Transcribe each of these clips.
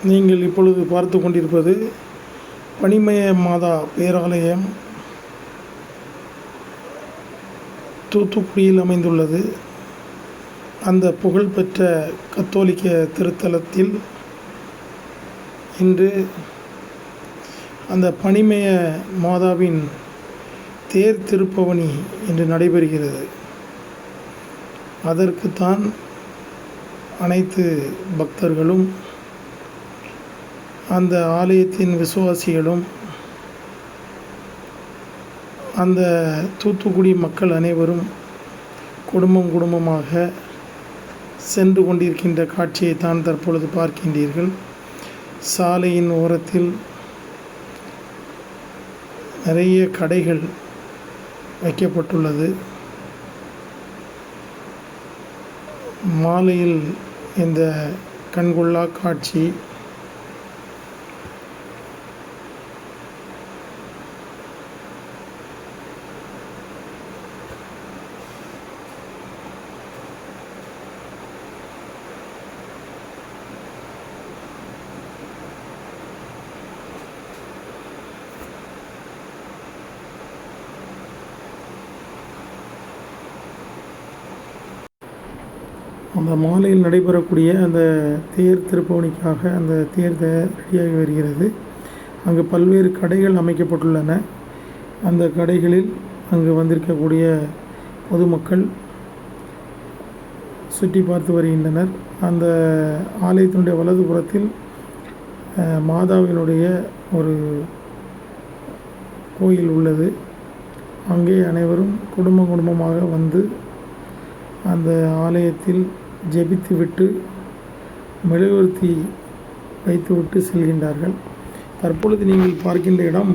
நீங்கள் இப்பொழுது பார்த்து கொண்டிருப்பது பனிமய மாதா பேராலயம் தூத்துக்குடியில் அமைந்துள்ளது. அந்த புகழ்பெற்ற கத்தோலிக்க திருத்தலத்தில் இன்று அந்த பனிமய மாதாவின் தேர் திருப்பவனி இன்று நடைபெறுகிறது. அதற்குத்தான் அனைத்து பக்தர்களும் அந்த ஆலயத்தின் விசுவாசிகளும் அந்த தூத்துக்குடி மக்கள் அனைவரும் குடும்பமாக சென்று கொண்டிருக்கின்ற காட்சியை தான் தற்பொழுது பார்க்கின்றீர்கள். சாலையின் ஓரத்தில் நிறைய கடைகள் வைக்கப்பட்டுள்ளது. மாலையில் இந்த கண்கொள்ளா காட்சி அந்த மாலையில் நடைபெறக்கூடிய அந்த தேர் திருப்பவனிக்காக அந்த தேர் ரெடியாகி வருகிறது. அங்கு பல்வேறு கடைகள் அமைக்கப்பட்டுள்ளன. அந்த கடைகளில் அங்கு வந்திருக்கக்கூடிய பொதுமக்கள் சுற்றி பார்த்து வருகின்றனர். அந்த ஆலயத்தினுடைய வலதுபுறத்தில் மாதாவினுடைய ஒரு கோயில் உள்ளது. அங்கே அனைவரும் குடும்பமாக வந்து அந்த ஆலயத்தில் ஜெபித்துவிட்டு மெழுகுவர்த்தி வைத்துவிட்டு செல்கின்றார்கள். தற்பொழுது நீங்கள் பார்க்கின்ற இடம்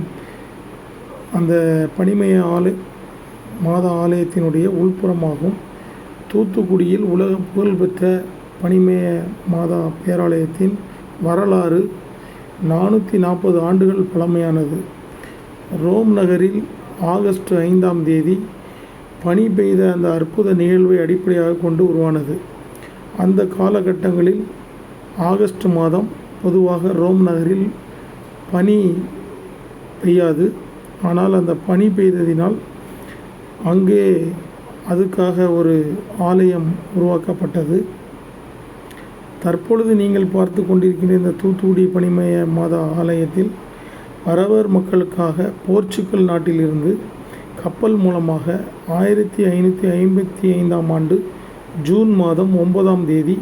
அந்த பனிமய மாதா ஆலயத்தினுடைய உள்புறமாகும். தூத்துக்குடியில் உலக புகழ்பெற்ற பனிமய மாதா பேராலயத்தின் வரலாறு 440 ஆண்டுகள் பழமையானது. ரோம் நகரில் ஆகஸ்ட் 5ஆம் தேதி பனி பெய்த அந்த அற்புத நிகழ்வை அடிப்படையாக கொண்டு உருவானது. அந்த காலகட்டங்களில் ஆகஸ்ட் மாதம் பொதுவாக ரோம் நகரில் பனி பெய்யாது. ஆனால் அந்த பனி பெய்ததினால் அங்கே அதுக்காக ஒரு ஆலயம் உருவாக்கப்பட்டது. தற்பொழுது நீங்கள் பார்த்து கொண்டிருக்கின்ற இந்த தூத்துக்குடி பனிமய மாதா ஆலயத்தில் வரவர் மக்களுக்காக போர்ச்சுகல் நாட்டிலிருந்து கப்பல் மூலமாக 1555ஆம் ஆண்டு ஜூன் மாதம் 9ஆம் தேதி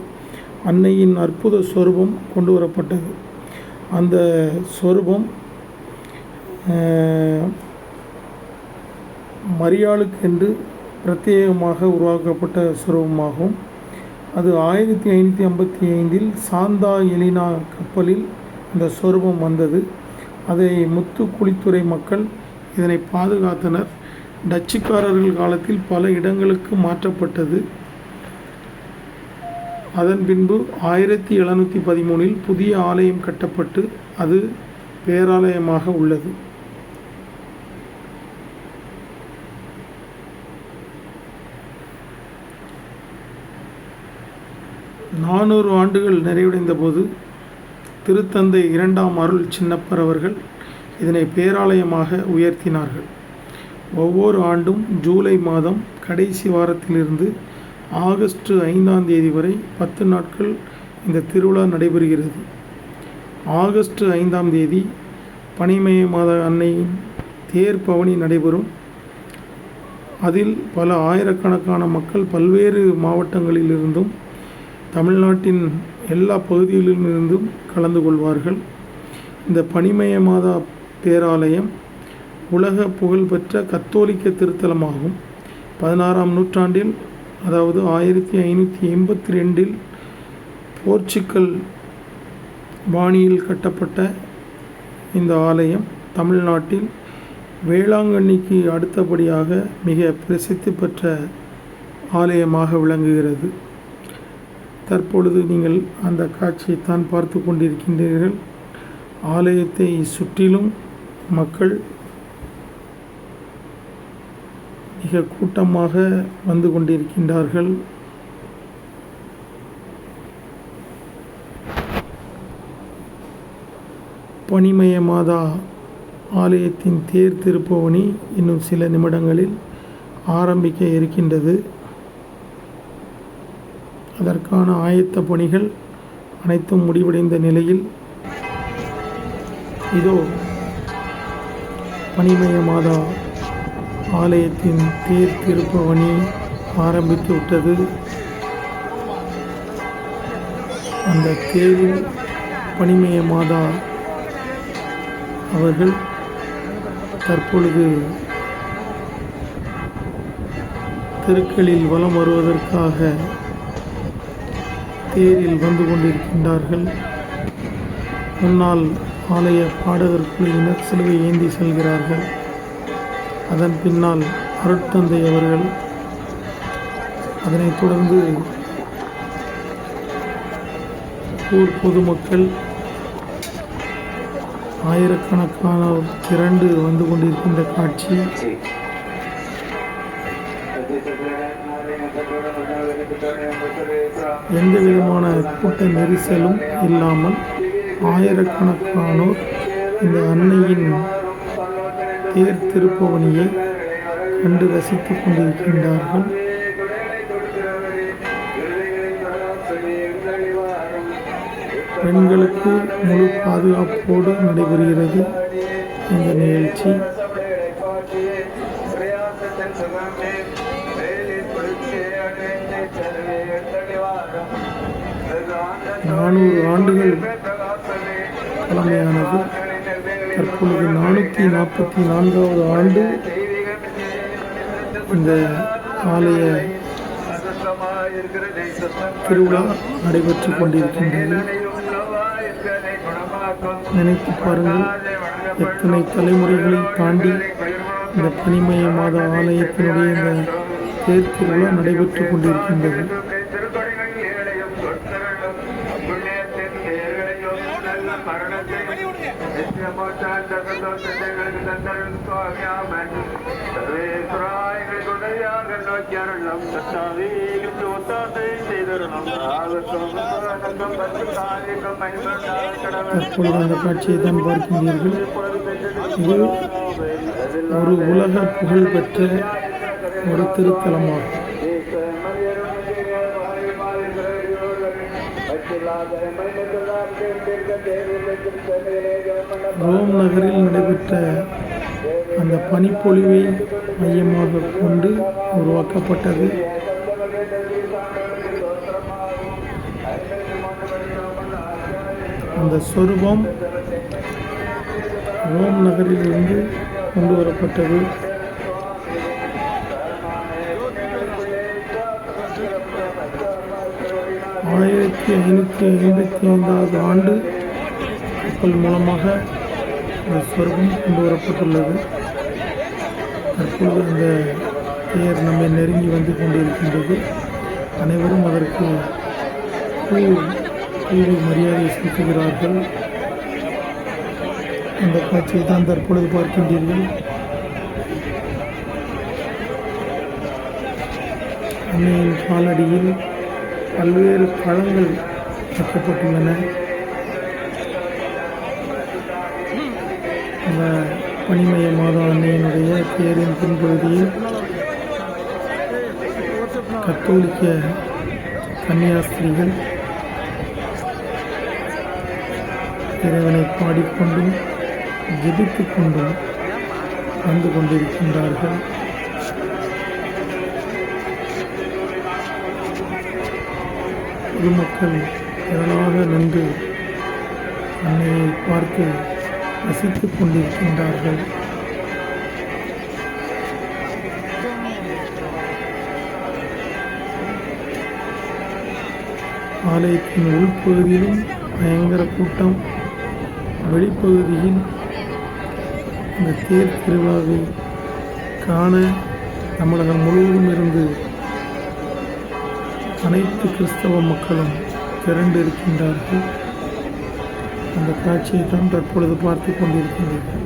அன்னையின் அற்புத சொரூபம் கொண்டு வரப்பட்டது. அந்த சொரூபம் மரியாளுக்கென்று பிரத்யேகமாக உருவாக்கப்பட்ட சொரூபமாகும். அது 1555இல் சாந்தா எலினா கப்பலில் அந்த சொரூபம் வந்தது. அதை முத்துக்குளித்துறை மக்கள் இதனை பாதுகாத்தனர். டச்சுக்காரர்கள் காலத்தில் பல இடங்களுக்கு மாற்றப்பட்டது. அதன் பின்பு 1713இல் புதிய ஆலயம் கட்டப்பட்டு அது பேராலயமாக உள்ளது. நானூறு ஆண்டுகள் நிறைவடைந்த போது திருத்தந்தை 2ஆம் அருள் சின்னப்பர் அவர்கள் இதனை பேராலயமாக உயர்த்தினார்கள். ஒவ்வொரு ஆண்டும் ஜூலை மாதம் கடைசி வாரத்திலிருந்து ஆகஸ்ட் 5ஆம் தேதி வரை 10 நாட்கள் இந்த திருவிழா நடைபெறுகிறது. ஆகஸ்ட் 5ஆம் தேதி பனிமய மாதா அன்னையின் தேர் பவனி நடைபெறும். அதில் பல ஆயிரக்கணக்கான மக்கள் பல்வேறு மாவட்டங்களிலிருந்தும் தமிழ்நாட்டின் எல்லா பகுதிகளிலிருந்தும் கலந்து கொள்வார்கள். இந்த பனிமய மாதா பேராலயம் உலக புகழ்பெற்ற கத்தோலிக்க திருத்தலமாகும். 16ஆம் நூற்றாண்டில், அதாவது 1582இல் போர்ச்சுகல் பாணியில் கட்டப்பட்ட இந்த ஆலயம் தமிழ்நாட்டில் வேளாங்கண்ணிக்கு அடுத்தபடியாக மிக பிரசித்தி பெற்ற ஆலயமாக விளங்குகிறது. தற்பொழுது நீங்கள் அந்த காட்சியைத்தான் பார்த்து கொண்டிருக்கின்றீர்கள். ஆலயத்தை சுற்றிலும் மக்கள் மிக கூட்டமாக வந்து கொண்டிருக்கின்றார்கள். பனிமய மாதா ஆலயத்தின் தேர் திருப்பவனி இன்னும் சில நிமிடங்களில் ஆரம்பிக்க இருக்கின்றது. அதற்கான ஆயத்த பணிகள் அனைத்தும் முடிவடைந்த நிலையில் இதோ பனிமய மாதா ஆலயத்தின் தேர் திருப்பவனி ஆரம்பித்து விட்டது. அந்த தேரில் பனிமய மாதா அவர்கள் தற்பொழுது தெருக்களில் வலம் வருவதற்காக தேரில் வந்து கொண்டிருக்கின்றார்கள். முன்னால் ஆலய பாடகர் குழுவினர் சிலுவை ஏந்தி செல்கிறார்கள். அதன் பின்னால் அருட்தந்தை அவர்கள், அதனைத் தொடர்ந்து ஊர் பொதுமக்கள் ஆயிரக்கணக்கானோர் திரண்டு வந்து கொண்டிருக்கின்ற காட்சி. எந்த விதமான கூட்ட நெரிசலும் இல்லாமல் ஆயிரக்கணக்கானோர் இந்த அன்னையின் தேர் திருப்பவனியை கண்டு ரசித்துக் கொண்டிருக்கின்றார்கள். பெண்களுக்கு முழு பாதுகாப்போடு நடைபெறுகிறது இந்த நிகழ்ச்சி. நானூறு ஆண்டுகள் பழமையானது. தற்பொழுது 444வது ஆண்டு இந்த ஆலய திருவிழா நடைபெற்று கொண்டிருக்கின்றது. நினைத்து பாருங்கள், எத்தனை தலைமுறைகளை தாண்டி இந்த பனிமய மாத ஆலயத்தினுடைய இந்த தேர் திருவிழா நடைபெற்று கொண்டிருக்கின்றது. தற்பொழுது அந்த காட்சியை தான் பார்க்கின்றீர்கள். இது ஒரு உலக புகழ் பெற்ற ஒரு திருத்தலமாகும். ரோம் நகரில் நடைபெற்ற அந்த பனிப்பொழிவை மையமாக கொண்டு உருவாக்கப்பட்டது. அந்த சொரூபம் ரோம் நகரிலிருந்து கொண்டு வரப்பட்டது. ஆயிரத்தி 555வது ஆண்டு கப்பல் மூலமாக அந்த சொர்க்கம் கொண்டு வரப்பட்டுள்ளது. தற்பொழுது அந்த தேர் நம்மை நெருங்கி வந்து கொண்டிருக்கின்றது. அனைவரும் அதற்கு கூறி மரியாதை செலுத்துகிறார்கள். அந்த காட்சியை தான் தற்பொழுது பார்க்கின்றீர்கள். அன்னையின் காலடியில் பல்வேறு பழங்கள் வைக்கப்பட்டுள்ளன. அந்த பனிமய மாதா அன்னையினுடைய தேரின் பின்பகுதியில் கத்தோலிக்க கன்னியாஸ்திரிகள் இறைவனை பாடிக்கொண்டும் ஜெபித்துக் கொண்டும் வந்து கொண்டிருக்கின்றார்கள். பொதுமக்கள் திரளாக நின்று அன்னையை பார்த்து ரசித்துக் கொண்டிருக்கின்றார்கள். ஆலயத்தின் உள்பகுதியிலும் பயங்கர கூட்டம். வெளிப்பகுதியில் இந்த தேர் திருவிழாவை காண தமிழகம் முழுவதும் இருந்து அனைத்து கிறிஸ்தவ மக்களும் திரண்டு இருக்கின்றார்கள். அந்த காட்சியை தான் தற்பொழுது பார்த்து கொண்டிருக்கின்றனர்.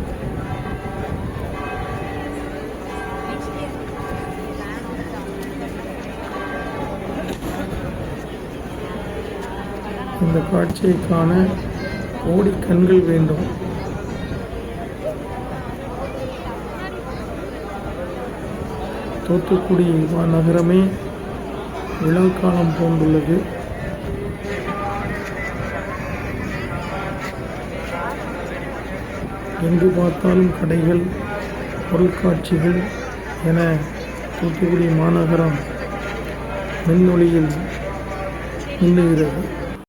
இந்த காட்சியை காண கோடி கண்கள் வேண்டும். தூத்துக்குடி நகரமே விழாக்காலம் போன்றுள்ளது. எங்கு பார்த்தாலும் கடைகள், பொருட்காட்சிகள் என தூத்துக்குடி மாநகரம் மின்னொளியில் மின்னுகிறது.